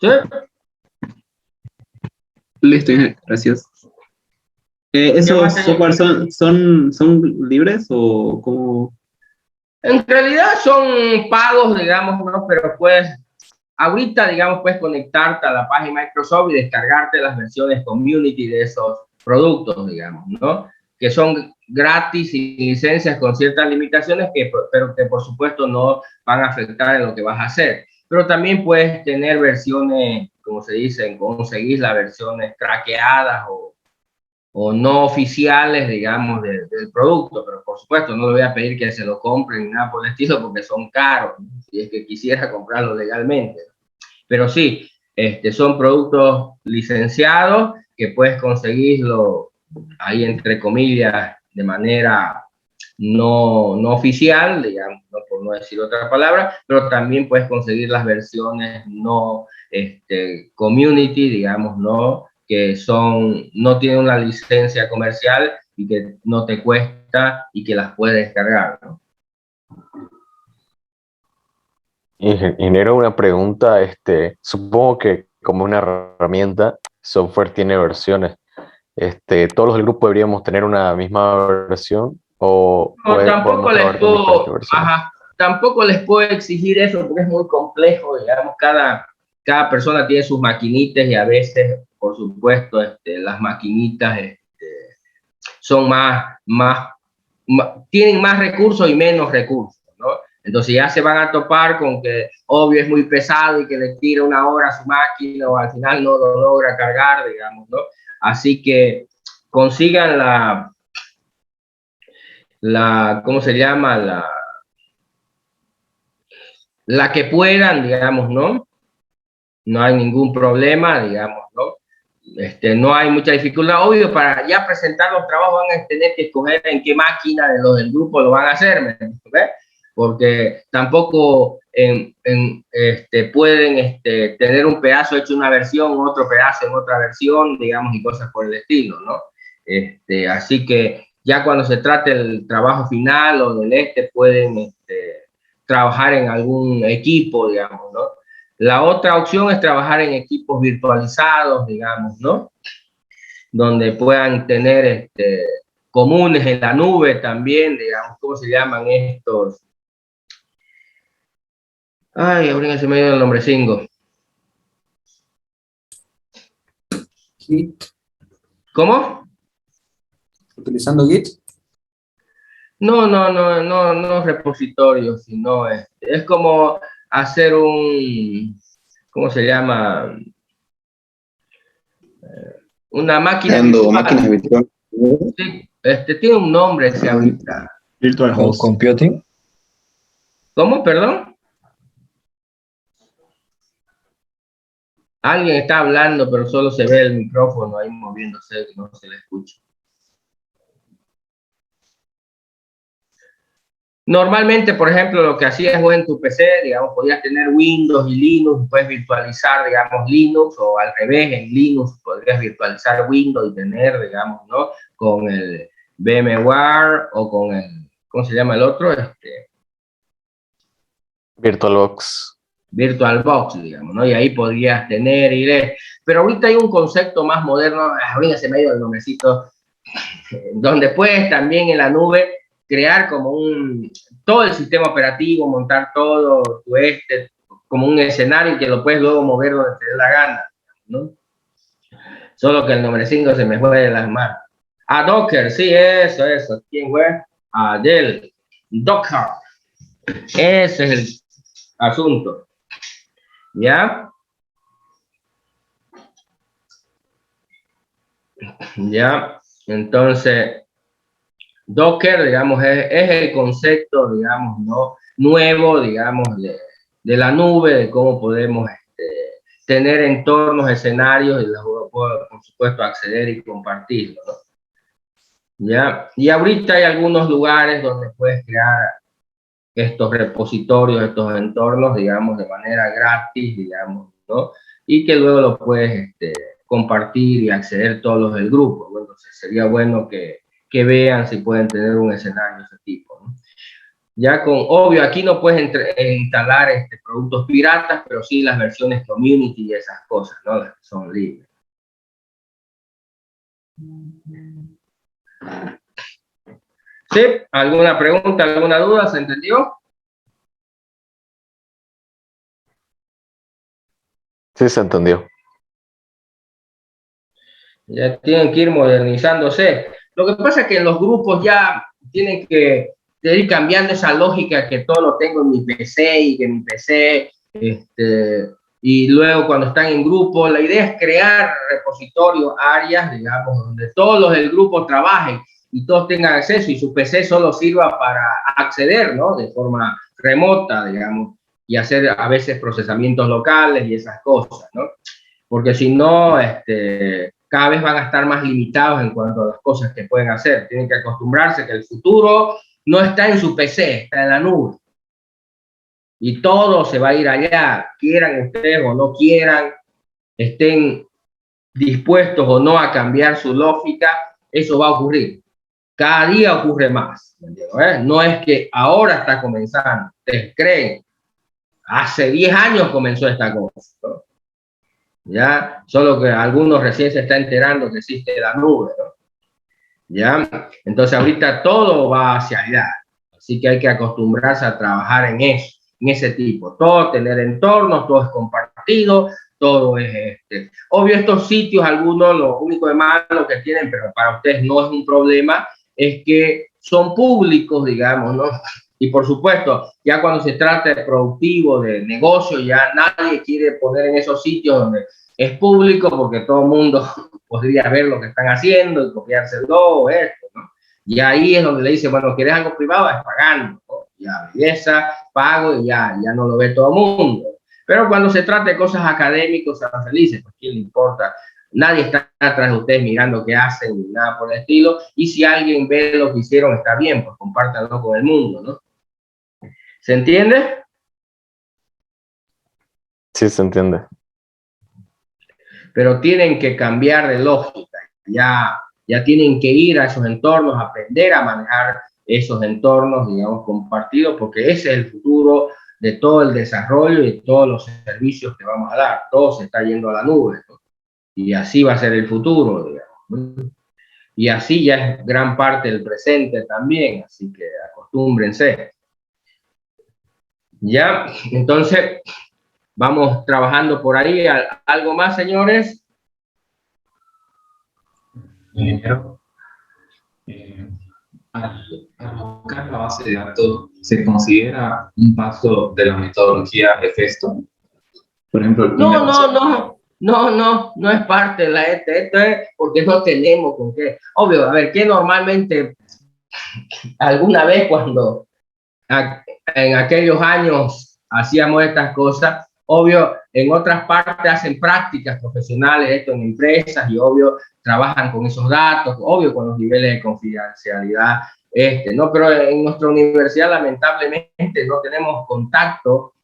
¿Sí? Listo, Inge, gracias. ¿Esos software son libres o cómo? En realidad son pagos, digamos, ¿no? Pero ahorita, digamos, puedes conectarte a la página Microsoft y descargarte las versiones community de esos productos, digamos, ¿no? Que son gratis y licencias con ciertas limitaciones, pero que por supuesto no van a afectar en lo que vas a hacer. Pero también puedes tener versiones, como se dice, conseguir las versiones craqueadas o no oficiales, digamos, del producto, pero por supuesto no le voy a pedir que se lo compren ni nada por el estilo porque son caros, ¿no? Si es que quisiera comprarlo legalmente. Pero sí, son productos licenciados que puedes conseguirlo ahí entre comillas de manera no oficial, digamos, ¿no? Por por no decir otra palabra, pero también puedes conseguir las versiones no community, digamos, no, que no tienen una licencia comercial y que no te cuesta y que las puedes descargar, ¿no? Ingeniero, una pregunta, supongo que como una herramienta, software tiene versiones. ¿Todos los del grupo deberíamos tener una misma versión o No, podemos trabajar con diferentes versiones? tampoco les puedo exigir eso porque es muy complejo, digamos, cada persona tiene sus maquinitas y a veces, por supuesto, las maquinitas son tienen más recursos y menos recursos, ¿no? Entonces ya se van a topar con que obvio es muy pesado y que le tira una hora a su máquina o al final no lo logra cargar, digamos, ¿no? Así que consigan ¿cómo se llama? La que puedan, digamos, ¿no? No hay ningún problema, digamos, ¿no? No hay mucha dificultad. Obvio, para ya presentar los trabajos van a tener que escoger en qué máquina de los del grupo lo van a hacer, ¿ves? Porque tampoco pueden tener un pedazo hecho en una versión, otro pedazo en otra versión, digamos, y cosas por el estilo, ¿no? Así que ya cuando se trate el trabajo final o del pueden trabajar en algún equipo, digamos, ¿no? La otra opción es trabajar en equipos virtualizados, digamos, ¿no? Donde puedan tener comunes en la nube también, digamos, ¿cómo se llaman estos? Ay, ahorita se me dio el nombre 5. Git. ¿Cómo? ¿Utilizando Git? No repositorios, sino es como hacer ¿cómo se llama? Una máquina virtual. Máquinas virtuales. Sí, tiene un nombre ese ahorita. Virtual Host Computing. ¿Cómo? Perdón. Alguien está hablando, pero solo se ve el micrófono ahí moviéndose, no se le escucha. Normalmente, por ejemplo, lo que hacías vos en tu PC, digamos, podías tener Windows y Linux, puedes virtualizar, digamos, Linux, o al revés, en Linux podrías virtualizar Windows y tener, digamos, ¿no? Con el VMware o con el, ¿cómo se llama el otro? VirtualBox. VirtualBox, digamos, ¿no? Y ahí podrías tener, pero ahorita hay un concepto más moderno, ahorita se me ha ido el nombrecito, donde puedes también en la nube crear como todo el sistema operativo, montar todo como un escenario que lo puedes luego mover donde te dé la gana, ¿no? Solo que el nombre 5 se me fue de las manos. Docker, sí, eso. ¿Quién fue? Dell. Docker. Ese es el asunto. ¿Ya? ¿Ya? Entonces, Docker, digamos, es el concepto, digamos, ¿no? Nuevo, digamos, de la nube, de cómo podemos tener entornos, escenarios, y luego, por supuesto, acceder y compartirlo, ¿no? ¿Ya? Y ahorita hay algunos lugares donde puedes crear estos repositorios, estos entornos, digamos, de manera gratis, digamos, ¿no? Y que luego lo puedes compartir y acceder todos los del grupo, ¿no? Entonces sería bueno que vean si pueden tener un escenario de ese tipo, ¿no? Ya obvio, aquí no puedes instalar productos piratas, pero sí las versiones community y esas cosas, ¿no? Las que son libres. ¿Sí? ¿Alguna pregunta, alguna duda? ¿Se entendió? Sí, se entendió. Ya tienen que ir modernizándose. Lo que pasa es que en los grupos ya tienen que ir cambiando esa lógica que todo lo tengo en mi PC y que mi PC, y luego cuando están en grupo, la idea es crear repositorios, áreas, digamos, donde todos los del grupo trabajen y todos tengan acceso y su PC solo sirva para acceder, ¿no? De forma remota, digamos, y hacer a veces procesamientos locales y esas cosas, ¿no? Porque si no, cada vez van a estar más limitados en cuanto a las cosas que pueden hacer. Tienen que acostumbrarse que el futuro no está en su PC, está en la nube. y todo se va a ir allá, quieran ustedes o no quieran, estén dispuestos o no a cambiar su lógica, eso va a ocurrir. Cada día ocurre más. No es que ahora está comenzando, ustedes creen, hace 10 años comenzó esta cosa, ¿no? Ya, solo que algunos recién se están enterando que existe la nube, ¿no? Ya, entonces ahorita todo va hacia allá, así que hay que acostumbrarse a trabajar en eso, en ese tipo, todo tener entornos, todo es compartido, todo es obvio estos sitios, algunos lo único de malo que tienen, pero para ustedes no es un problema, es que son públicos, digamos, ¿no? Y por supuesto, ya cuando se trata de productivo, de negocio, ya nadie quiere poner en esos sitios donde es público porque todo el mundo podría ver lo que están haciendo y copiárselo, esto, ¿no? Y ahí es donde le dice, bueno, ¿quieres algo privado? Es pagando, ¿no? Ya, belleza, pago y ya no lo ve todo el mundo. Pero cuando se trata de cosas académicas, sean felices, pues ¿quién le importa? Nadie está atrás de ustedes mirando qué hacen ni nada por el estilo. Y si alguien ve lo que hicieron, está bien, pues compártanlo con el mundo, ¿no? ¿Se entiende? Sí, se entiende. Pero tienen que cambiar de lógica. Ya tienen que ir a esos entornos, aprender a manejar esos entornos, digamos, compartidos, porque ese es el futuro de todo el desarrollo y todos los servicios que vamos a dar. Todo se está yendo a la nube, ¿no? Y así va a ser el futuro, digamos, ¿no? Y así ya es gran parte del presente también, así que acostúmbrense. Ya, entonces vamos trabajando por ahí. ¿Algo más, señores? Ingeniero, al buscar la base de datos, ¿se considera un paso de la metodología de Festo? Por ejemplo, el primer paso. No es parte de la esto es porque no tenemos con qué. Obvio, a ver, que normalmente alguna vez cuando en aquellos años hacíamos estas cosas, obvio, en otras partes hacen prácticas profesionales, esto en empresas y obvio trabajan con esos datos, obvio con los niveles de confidencialidad, ¿no? Pero en nuestra universidad lamentablemente no tenemos contacto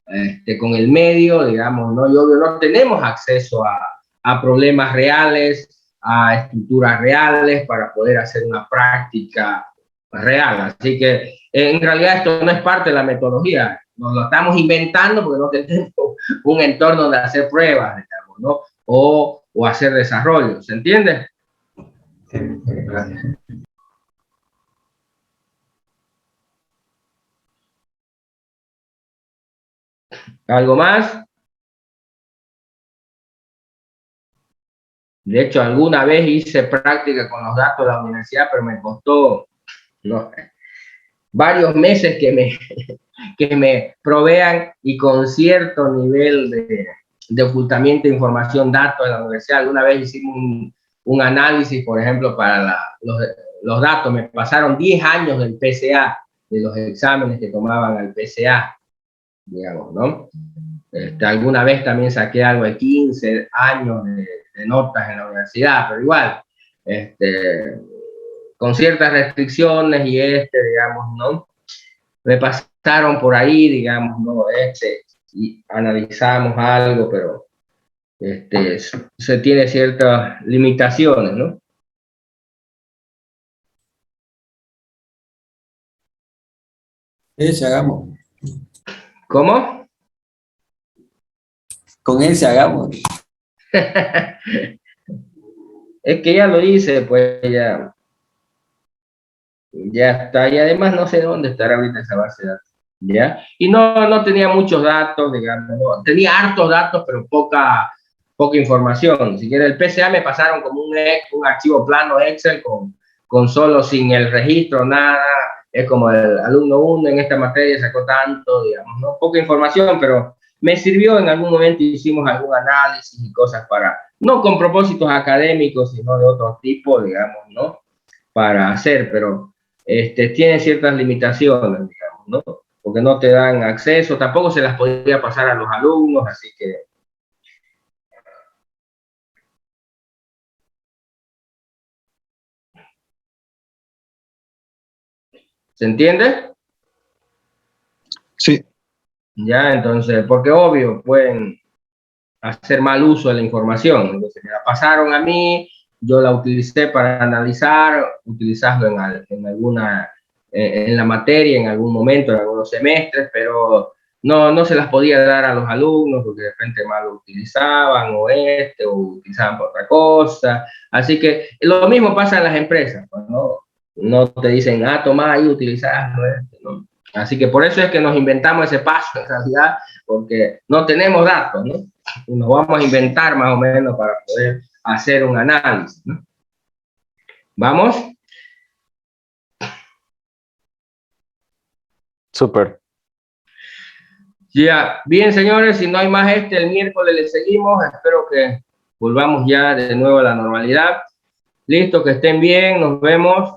con el medio, digamos, ¿no? Y obvio no tenemos acceso a problemas reales, a estructuras reales para poder hacer una práctica real. Así que en realidad esto no es parte de la metodología, nos lo estamos inventando porque no tenemos un entorno donde hacer pruebas, digamos, ¿no? O hacer desarrollo, ¿se entiende? Sí, gracias. ¿Algo más? De hecho, alguna vez hice práctica con los datos de la universidad, pero me costó no, varios meses que me provean y con cierto nivel de ocultamiento de información, datos de la universidad. Alguna vez hicimos un análisis, por ejemplo, para los datos. Me pasaron 10 años del PCA, de los exámenes que tomaban al PCA, digamos, ¿no? Alguna vez también saqué algo de 15 años de notas en la universidad, pero igual, con ciertas restricciones y digamos, ¿no? Me pasaron por ahí, digamos, ¿no? Y analizamos algo, pero se tiene ciertas limitaciones, ¿no? Ese hagamos. ¿Cómo? Con ese hagamos. Es que ya lo hice, pues ya está, y además no sé dónde estará ahorita esa base de datos, ¿ya? Y no tenía muchos datos, digamos, ¿no? Tenía hartos datos, pero poca información. Si quieres, el PCA me pasaron como un archivo plano Excel con solo sin el registro, nada. Es como el alumno 1 en esta materia sacó tanto, digamos, ¿no? Poca información, pero me sirvió en algún momento, hicimos algún análisis y cosas no con propósitos académicos, sino de otro tipo, digamos, ¿no? Para hacer, pero tiene ciertas limitaciones, digamos, ¿no? Porque no te dan acceso, tampoco se las podría pasar a los alumnos, así que... ¿Se entiende? Sí. Ya, entonces, porque obvio, pueden hacer mal uso de la información. Entonces, me la pasaron a mí, yo la utilicé para analizar, utilizarlo en alguna, en la materia, en algún momento, en algunos semestres, pero no se las podía dar a los alumnos porque de repente mal lo utilizaban o utilizaban por otra cosa. Así que lo mismo pasa en las empresas, pues, no te dicen, toma ahí, utilizarlo, ¿no? Así que por eso es que nos inventamos ese paso, en realidad, porque no tenemos datos, ¿no? Y nos vamos a inventar más o menos para poder hacer un análisis, ¿no? ¿Vamos? Súper. Ya, bien, señores, si no hay más el miércoles le seguimos. Espero que volvamos ya de nuevo a la normalidad. Listo, que estén bien, nos vemos.